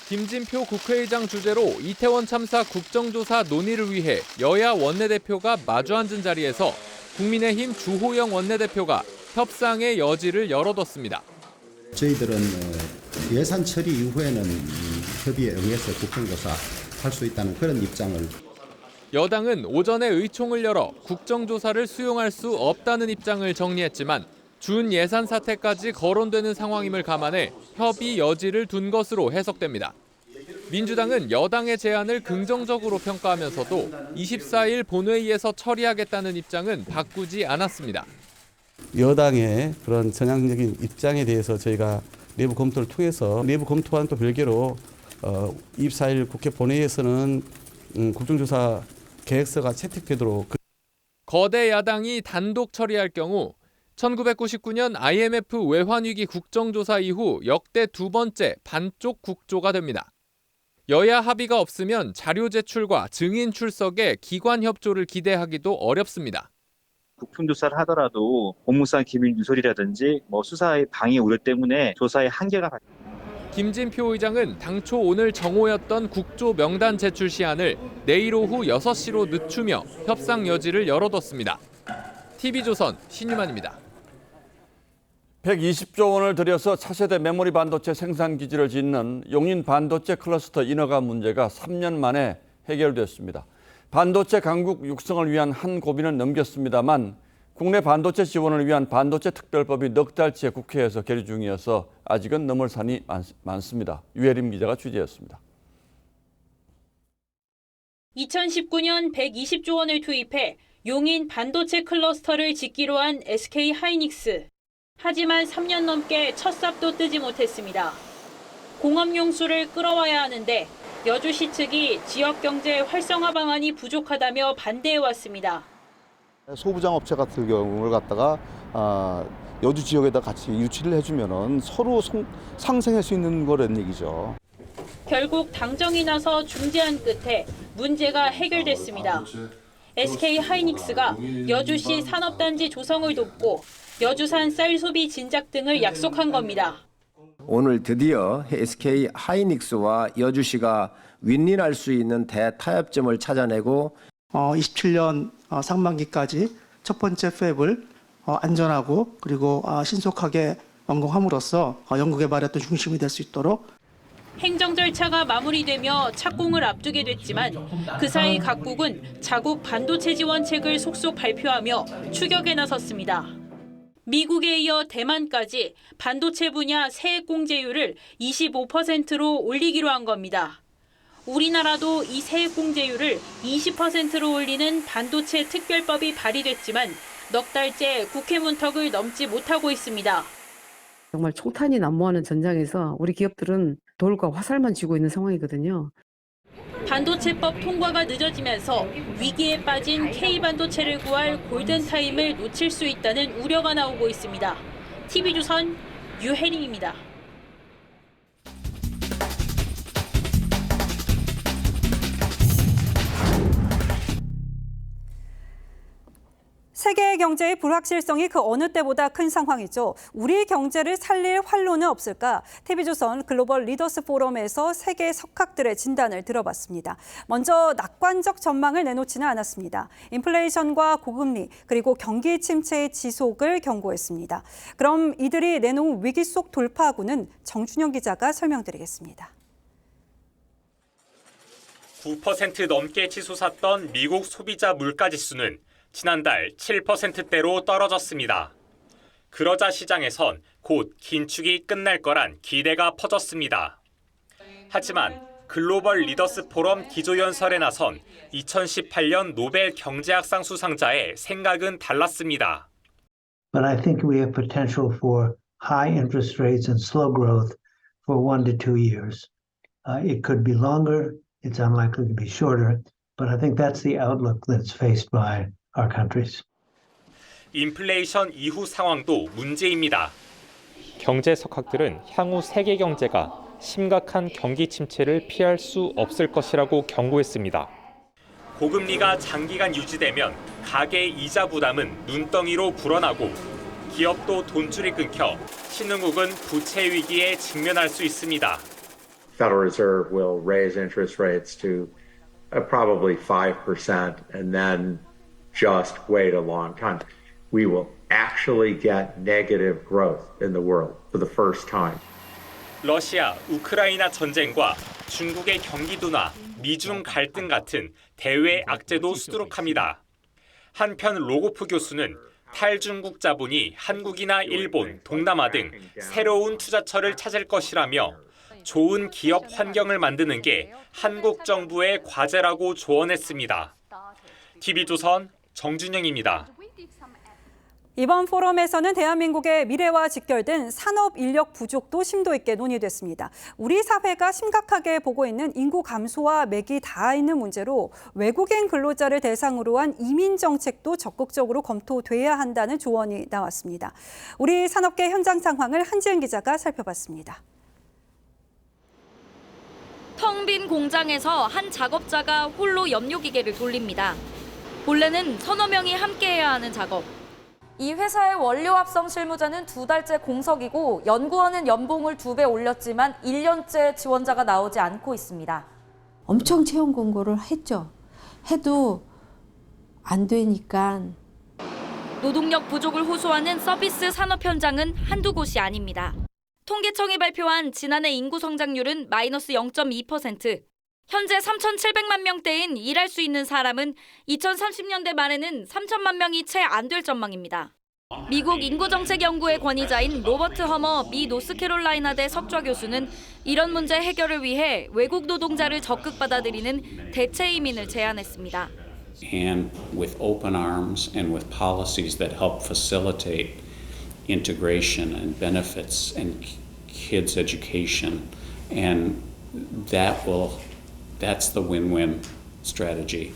김진표 국회의장 주재로 이태원 참사 국정조사 논의를 위해 여야 원내대표가 마주 앉은 자리에서 국민의힘 주호영 원내대표가 협상의 여지를 열어뒀습니다. 저희들은 예산 처리 이후에는 협의에 응해서 국정조사 할 수 있다는 그런 입장을. 여당은 오전에 의총을 열어 국정조사를 수용할 수 없다는 입장을 정리했지만 준 예산 사태까지 거론되는 상황임을 감안해 협의 여지를 둔 것으로 해석됩니다. 민주당은 여당의 제안을 긍정적으로 평가하면서도 24일 본회의에서 처리하겠다는 입장은 바꾸지 않았습니다. 여당의 그런 전향적인 입장에 대해서 저희가 내부 검토를 통해서 내부 검토와는 또 별개로 24일 국회 본회의에서는 국정조사 계획서가 채택되도록. 거대 야당이 단독 처리할 경우 1999년 IMF 외환위기 국정조사 이후 역대 두 번째 반쪽 국조가 됩니다. 여야 합의가 없으면 자료 제출과 증인 출석에 기관 협조를 기대하기도 어렵습니다. 국정조사를 하더라도 공무상 기밀 누설이라든지 수사의 방해 우려 때문에 조사의 한계가. 김진표 의장은 당초 오늘 정오였던 국조 명단 제출 시한을 내일 오후 6시로 늦추며 협상 여지를 열어뒀습니다. TV조선 신유만입니다. 120조 원을 들여서 차세대 메모리 반도체 생산 기지를 짓는 용인 반도체 클러스터 인허가 문제가 3년 만에 해결됐습니다. 반도체 강국 육성을 위한 한 고비는 넘겼습니다만 국내 반도체 지원을 위한 반도체 특별법이 넉 달째 국회에서 계류 중이어서 아직은 넘을 산이 많습니다. 유혜림 기자가 취재했습니다. 2019년 120조 원을 투입해 용인 반도체 클러스터를 짓기로 한 SK 하이닉스. 하지만 3년 넘게 첫 삽도 뜨지 못했습니다. 공업용 수를 끌어와야 하는데 여주시 측이 지역경제 활성화 방안이 부족하다며 반대해왔습니다. 소부장 업체 같은 경우를 갖다가 여주 지역에다 같이 유치를 해주면은 서로 상생할 수 있는 거라는 얘기죠. 결국 당정이 나서 중재한 끝에 문제가 해결됐습니다. SK 하이닉스가 여주시 산업단지 조성을 돕고 여주산 쌀 소비 진작 등을 약속한 겁니다. 오늘 드디어 SK 하이닉스와 여주시가 윈윈할 수 있는 대타협점을 찾아내고 27년 상반기까지 첫 번째 팹을 안전하고 그리고 신속하게 완공함으로써 연구개발의 또 중심이 될 수 있도록. 행정 절차가 마무리되며 착공을 앞두게 됐지만 그 사이 각국은 자국 반도체 지원책을 속속 발표하며 추격에 나섰습니다. 미국에 이어 대만까지 반도체 분야 세액 공제율을 25%로 올리기로 한 겁니다. 우리나라도 이 세액 공제율을 20%로 올리는 반도체 특별법이 발의됐지만 넉 달째 국회 문턱을 넘지 못하고 있습니다. 정말 총탄이 난무하는 전장에서 우리 기업들은 돌과 화살만 쥐고 있는 상황이거든요. 반도체법 통과가 늦어지면서 위기에 빠진 K반도체를 구할 골든타임을 놓칠 수 있다는 우려가 나오고 있습니다. TV조선 유혜림입니다. 세계 경제의 불확실성이 그 어느 때보다 큰 상황이죠. 우리 경제를 살릴 활로는 없을까? TV조선 글로벌 리더스 포럼에서 세계 석학들의 진단을 들어봤습니다. 먼저 낙관적 전망을 내놓지는 않았습니다. 인플레이션과 고금리 그리고 경기 침체의 지속을 경고했습니다. 그럼 이들이 내놓은 위기 속 돌파구는 정준영 기자가 설명드리겠습니다. 9% 넘게 치솟았던 미국 소비자 물가지수는 지난달 7%대로 떨어졌습니다. 그러자 시장에선 곧 긴축이 끝날 거란 기대가 퍼졌습니다. 하지만 글로벌 리더스 포럼 기조연설에 나선 2018년 노벨 경제학상 수상자의 생각은 달랐습니다. But I think we have potential for high interest rates and slow growth for 1 to 2 years. It could be longer. It's unlikely to be shorter. But I think that's the outlook that's faced by our countries. 인플레이션 이후 상황도 문제입니다. 경제 석학들은 향후 세계 경제가 심각한 경기 침체를 피할 수 없을 것이라고 경고했습니다. 고금리가 장기간 유지되면 가계 이자 부담은 눈덩이로 불어나고 기업도 돈줄이 끊겨 신흥국은 부채 위기에 직면할 수 있습니다. Federal Reserve will raise interest rates to probably 5% and then just wait a long time. We will actually get negative growth in the world for the first time. 러시아, 우크라이나 전쟁과 중국의 경기 둔화, 미중 갈등 같은 대외 악재도 수두룩합니다. 한편 로고프 교수는 탈중국 자본이 한국이나 일본, 동남아 등 새로운 투자처를 찾을 것이라며 좋은 기업 환경을 만드는 게 한국 정부의 과제라고 조언했습니다. TV조선 정준영입니다. 이번 포럼에서는 대한민국의 미래와 직결된 산업 인력 부족도 심도 있게 논의됐습니다. 우리 사회가 심각하게 보고 있는 인구 감소와 맥이 닿아 있는 문제로 외국인 근로자를 대상으로 한 이민 정책도 적극적으로 검토돼야 한다는 조언이 나왔습니다. 우리 산업계 현장 상황을 한지은 기자가 살펴봤습니다. 텅 빈 공장에서 한 작업자가 홀로 염료기계를 돌립니다. 본래는 서너 명이 함께해야 하는 작업. 이 회사의 원료 합성 실무자는 2달째 공석이고 연구원은 연봉을 2배 올렸지만 1년째 지원자가 나오지 않고 있습니다. 엄청 채용 공고를 했죠. 해도 안 되니까. 노동력 부족을 호소하는 서비스 산업 현장은 한두 곳이 아닙니다. 통계청이 발표한 지난해 인구 성장률은 마이너스 0.2%. 현재 3,700만 명대인 일할 수 있는 사람은 2030년대 말에는 3천만 명이 채 안 될 전망입니다. 미국 인구정책연구의 권위자인 로버트 허머 미 노스캐롤라이나대 석좌 교수는 이런 문제 해결을 위해 외국 노동자를 적극 받아들이는 대체 이민을 제안했습니다. And with open arms and with policies that help facilitate integration and benefits and kids' education, and that's the win-win strategy.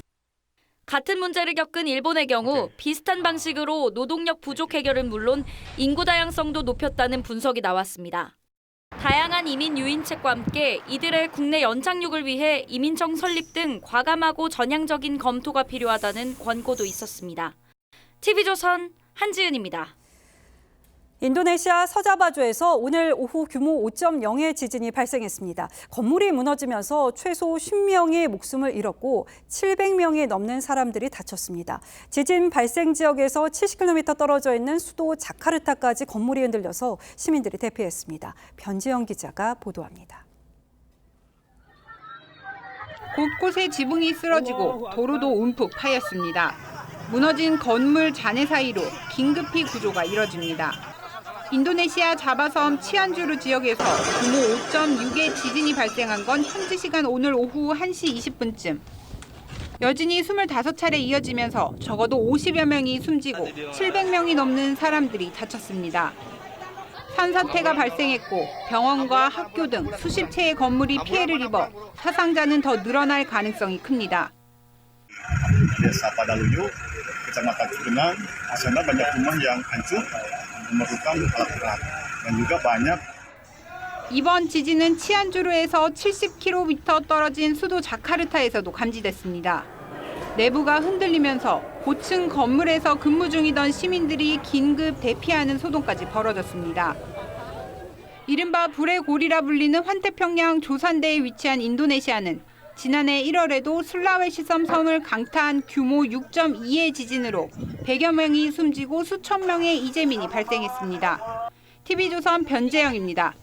같은 문제를 겪은 일본의 경우 비슷한 방식으로 노동력 부족 해결은 물론 인구 다양성도 높였다는 분석이 나왔습니다. 다양한 이민 유인책과 함께 이들의 국내 연착륙을 위해 이민청 설립 등 과감하고 전향적인 검토가 필요하다는 권고도 있었습니다. TV조선 한지은입니다. 인도네시아 서자바주에서 오늘 오후 규모 5.0의 지진이 발생했습니다. 건물이 무너지면서 최소 10명이 목숨을 잃었고 700명이 넘는 사람들이 다쳤습니다. 지진 발생 지역에서 70km 떨어져 있는 수도 자카르타까지 건물이 흔들려서 시민들이 대피했습니다. 변지영 기자가 보도합니다. 곳곳에 지붕이 쓰러지고 도로도 움푹 파였습니다. 무너진 건물 잔해 사이로 긴급히 구조가 이뤄집니다. 인도네시아 자바섬 치안주르 지역에서 규모 5.6의 지진이 발생한 건 현지 시간 오늘 오후 1시 20분쯤. 여진이 25차례 이어지면서 적어도 50여 명이 숨지고 700명이 넘는 사람들이 다쳤습니다. 산사태가 발생했고 병원과 학교 등 수십 채의 건물이 피해를 입어 사상자는 더 늘어날 가능성이 큽니다. Desa Padaluyu, Kecamatan Cugenang, hasilnya banyak rumah yang hancur, memerlukan alat berat, dan juga banyak. 이번 지진은 치안주르에서 70km 떨어진 수도 자카르타에서도 감지됐습니다. 내부가 흔들리면서 고층 건물에서 근무 중이던 시민들이 긴급 대피하는 소동까지 벌어졌습니다. 이른바 불의 고리라 불리는 환태평양 조산대에 위치한 인도네시아는 지난해 1월에도 술라웨시 섬을 강타한 규모 6.2의 지진으로 100여 명이 숨지고 수천 명의 이재민이 발생했습니다. TV조선 변재영입니다.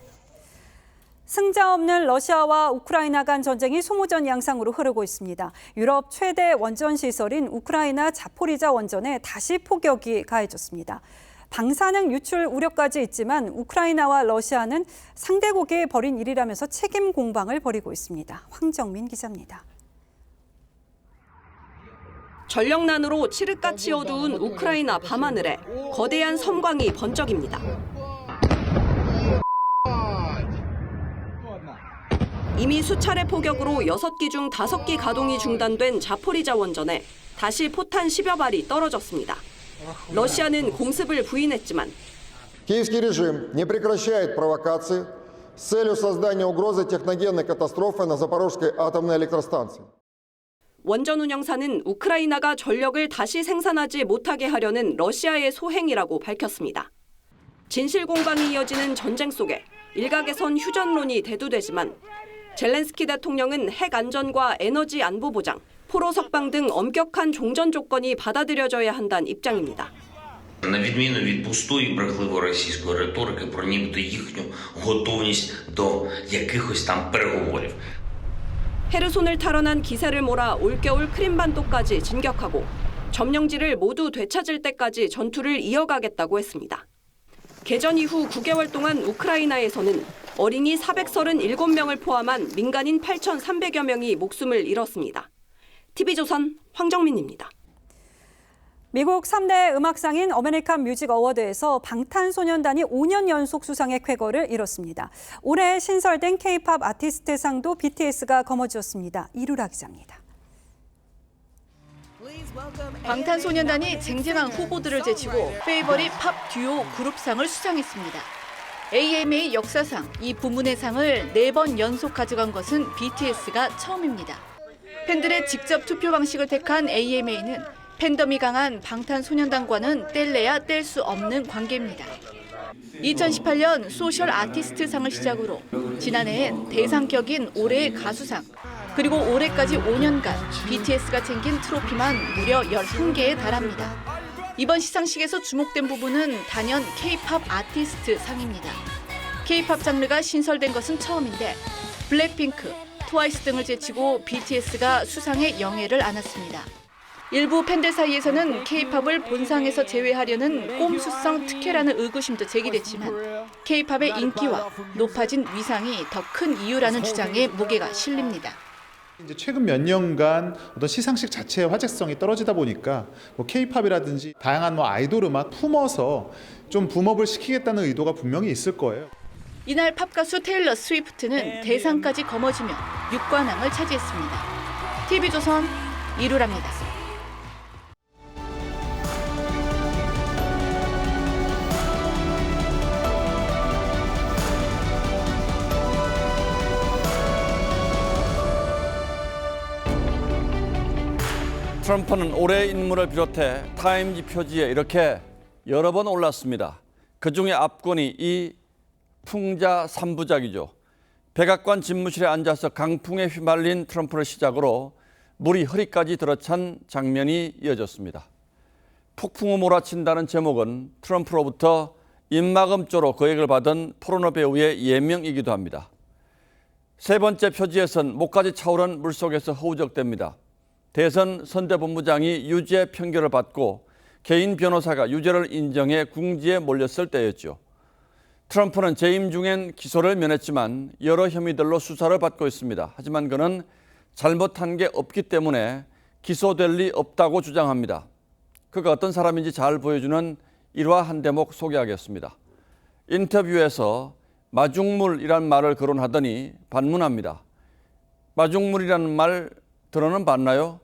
승자 없는 러시아와 우크라이나 간 전쟁이 소모전 양상으로 흐르고 있습니다. 유럽 최대 원전 시설인 우크라이나 자포리자 원전에 다시 폭격이 가해졌습니다. 방사능 유출 우려까지 있지만 우크라이나와 러시아는 상대국이 벌인 일이라면서 책임 공방을 벌이고 있습니다. 황정민 기자입니다. 전력난으로 칠흑같이 어두운 우크라이나 밤하늘에 거대한 섬광이 번쩍입니다. 이미 수차례 포격으로 6기 중 5기 가동이 중단된 자포리자 원전에 다시 포탄 10여 발이 떨어졌습니다. 러시아는 공습을 부인했지만 Киевский режим не прекращает провокации с целью создания угрозы техногенной катастрофы на Запорожской атомной электростанции. 원전 운영사는 우크라이나가 전력을 다시 생산하지 못하게 하려는 러시아의 소행이라고 밝혔습니다. 진실 공방이 이어지는 전쟁 속에 일각에선 휴전론이 대두되지만 젤렌스키 대통령은 핵 안전과 에너지 안보 보장, 포로 석방 등 엄격한 종전 조건이 받아들여져야 한다는 입장입니다. На відміну від пустої брехливої російської риторики про нібито їхню готовність до якихось там переговорів. 헤르손을 탈환한 기세를 몰아 올겨울 크림반도까지 진격하고 점령지를 모두 되찾을 때까지 전투를 이어가겠다고 했습니다. 개전 이후 9개월 동안 우크라이나에서는 어린이 437명을 포함한 민간인 8,300여 명이 목숨을 잃었습니다. TV조선 황정민입니다. 미국 3대 음악상인 어메리칸 뮤직 어워드에서 방탄소년단이 5년 연속 수상의 쾌거를 이뤘습니다. 올해 신설된 K-팝 아티스트상도 BTS가 거머쥐었습니다. 이루라 기자입니다. 방탄소년단이 쟁쟁한 후보들을 제치고 페이버릿 팝 듀오 그룹상을 수상했습니다. AMA 역사상 이 부문의 상을 4번 연속 가져간 것은 BTS가 처음입니다. 팬들의 직접 투표 방식을 택한 AMA는 팬덤이 강한 방탄소년단과는 뗄래야 뗄 수 없는 관계입니다. 2018년 소셜 아티스트상을 시작으로 지난해엔 대상격인 올해의 가수상, 그리고 올해까지 5년간 BTS가 챙긴 트로피만 무려 11개에 달합니다. 이번 시상식에서 주목된 부분은 단연 K-팝 아티스트 상입니다. K-팝 장르가 신설된 것은 처음인데 블랙핑크, 트와이스 등을 제치고 BTS가 수상의 영예를 안았습니다. 일부 팬들 사이에서는 K-팝을 본상에서 제외하려는 꼼수성 특혜라는 의구심도 제기됐지만 K-팝의 인기와 높아진 위상이 더 큰 이유라는 주장에 무게가 실립니다. 이제 최근 몇 년간 어떤 시상식 자체의 화제성이 떨어지다 보니까 K-팝이라든지 다양한 아이돌 음악 품어서 좀 붐업을 시키겠다는 의도가 분명히 있을 거예요. 이날 팝 가수 테일러 스위프트는 대상까지 거머쥐며 6관왕을 차지했습니다. TV조선 이루라입니다. 트럼프는 올해의 인물을 비롯해 타임지 표지에 이렇게 여러 번 올랐습니다. 그중에 압권이 이 풍자 3부작이죠. 백악관 집무실에 앉아서 강풍에 휘말린 트럼프를 시작으로 물이 허리까지 들어찬 장면이 이어졌습니다. 폭풍우 몰아친다는 제목은 트럼프로부터 입막음조로 거액을 받은 포르노 배우의 예명이기도 합니다. 세 번째 표지에선 목까지 차오른 물속에서 허우적댑니다. 대선 선대본부장이 유죄 판결을 받고 개인 변호사가 유죄를 인정해 궁지에 몰렸을 때였죠. 트럼프는 재임 중엔 기소를 면했지만 여러 혐의들로 수사를 받고 있습니다. 하지만 그는 잘못한 게 없기 때문에 기소될 리 없다고 주장합니다. 그가 어떤 사람인지 잘 보여주는 일화 한 대목 소개하겠습니다. 인터뷰에서 마중물이란 말을 거론하더니 반문합니다. 마중물이라는 말 들어는 봤나요?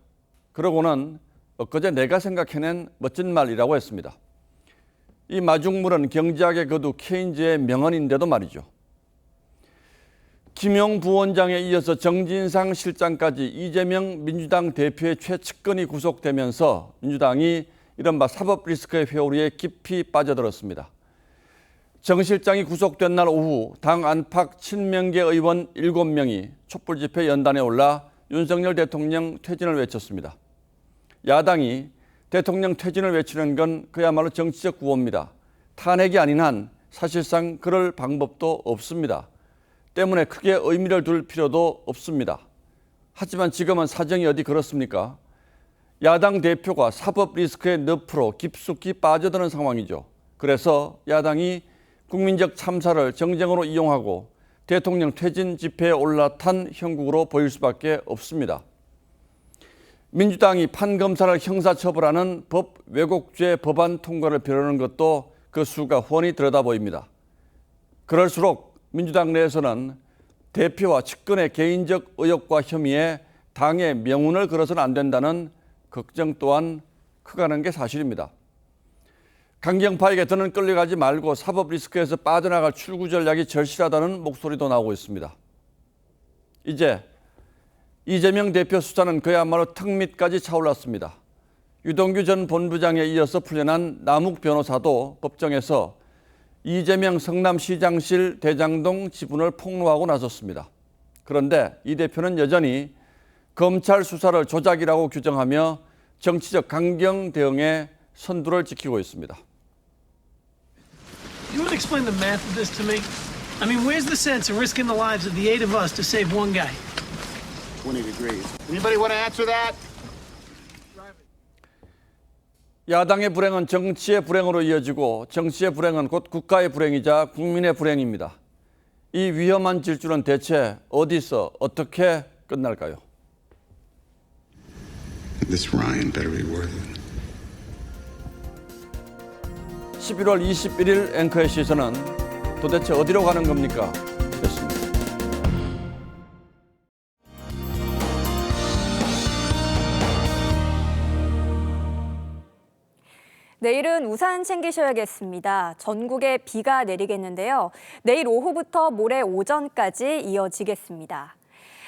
그러고는 엊그제 내가 생각해낸 멋진 말이라고 했습니다. 이 마중물은 경제학의 거두 케인즈의 명언인데도 말이죠. 김용 부원장에 이어서 정진상 실장까지 이재명 민주당 대표의 최측근이 구속되면서 민주당이 이른바 사법 리스크의 회오리에 깊이 빠져들었습니다. 정 실장이 구속된 날 오후 당 안팎 친명계 의원 7명이 촛불 집회 연단에 올라 윤석열 대통령 퇴진을 외쳤습니다. 야당이 대통령 퇴진을 외치는 건 그야말로 정치적 구호입니다. 탄핵이 아닌 한 사실상 그럴 방법도 없습니다. 때문에 크게 의미를 둘 필요도 없습니다. 하지만 지금은 사정이 어디 그렇습니까? 야당 대표가 사법 리스크의 늪으로 깊숙이 빠져드는 상황이죠. 그래서 야당이 국민적 참사를 정쟁으로 이용하고 대통령 퇴진 집회에 올라탄 형국으로 보일 수밖에 없습니다. 민주당이 판검사를 형사처벌하는 법 왜곡죄 법안 통과를 벼르는 것도 그 수가 훤히 들여다 보입니다. 그럴수록 민주당 내에서는 대표와 측근의 개인적 의혹과 혐의에 당의 명운을 걸어서는 안 된다는 걱정 또한 크가는 게 사실입니다. 강경파에게 더는 끌려가지 말고 사법 리스크에서 빠져나갈 출구 전략이 절실하다는 목소리도 나오고 있습니다. 이제 이재명 대표 수사는 그야말로 턱 밑까지 차올랐습니다. 유동규 전 본부장에 이어서 풀려난 남욱 변호사도 법정에서 이재명 성남시장실 대장동 지분을 폭로하고 나섰습니다. 그런데 이 대표는 여전히 검찰 수사를 조작이라고 규정하며 정치적 강경 대응에 선두를 지키고 있습니다. You would explain the math of this to me? I mean, where's the sense of risking the lives of the 8 of us to save one guy? 20 degrees. Anybody want to answer that? 야당의 불행은 정치의 불행으로 이어지고 정치의 불행은 곧 국가의 불행이자 국민의 불행입니다. 이 위험한 질주는 대체 어디서 어떻게 끝날까요? This Ryan better be worth it. 11월 21일 앵커의 시선은 도대체 어디로 가는 겁니까? 였습니다. 내일은 우산 챙기셔야겠습니다. 전국에 비가 내리겠는데요. 내일 오후부터 모레 오전까지 이어지겠습니다.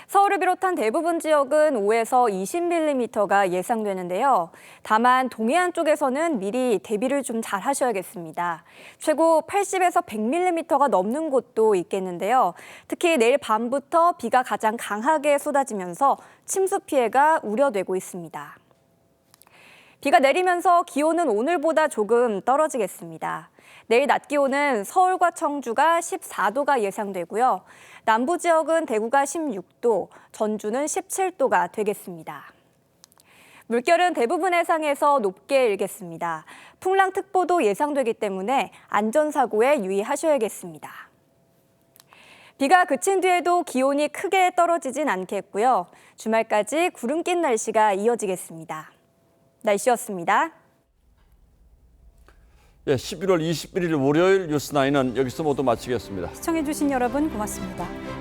서울을 비롯한 대부분 지역은 5에서 20mm가 예상되는데요. 다만 동해안 쪽에서는 미리 대비를 좀 잘 하셔야겠습니다. 최고 80에서 100mm가 넘는 곳도 있겠는데요. 특히 내일 밤부터 비가 가장 강하게 쏟아지면서 침수 피해가 우려되고 있습니다. 비가 내리면서 기온은 오늘보다 조금 떨어지겠습니다. 내일 낮 기온은 서울과 청주가 14도가 예상되고요. 남부 지역은 대구가 16도, 전주는 17도가 되겠습니다. 물결은 대부분 해상에서 높게 일겠습니다. 풍랑특보도 예상되기 때문에 안전사고에 유의하셔야겠습니다. 비가 그친 뒤에도 기온이 크게 떨어지진 않겠고요. 주말까지 구름 낀 날씨가 이어지겠습니다. 날씨였습니다. 11월 21일 월요일 뉴스9은 여기서 모두 마치겠습니다. 시청해주신 여러분 고맙습니다.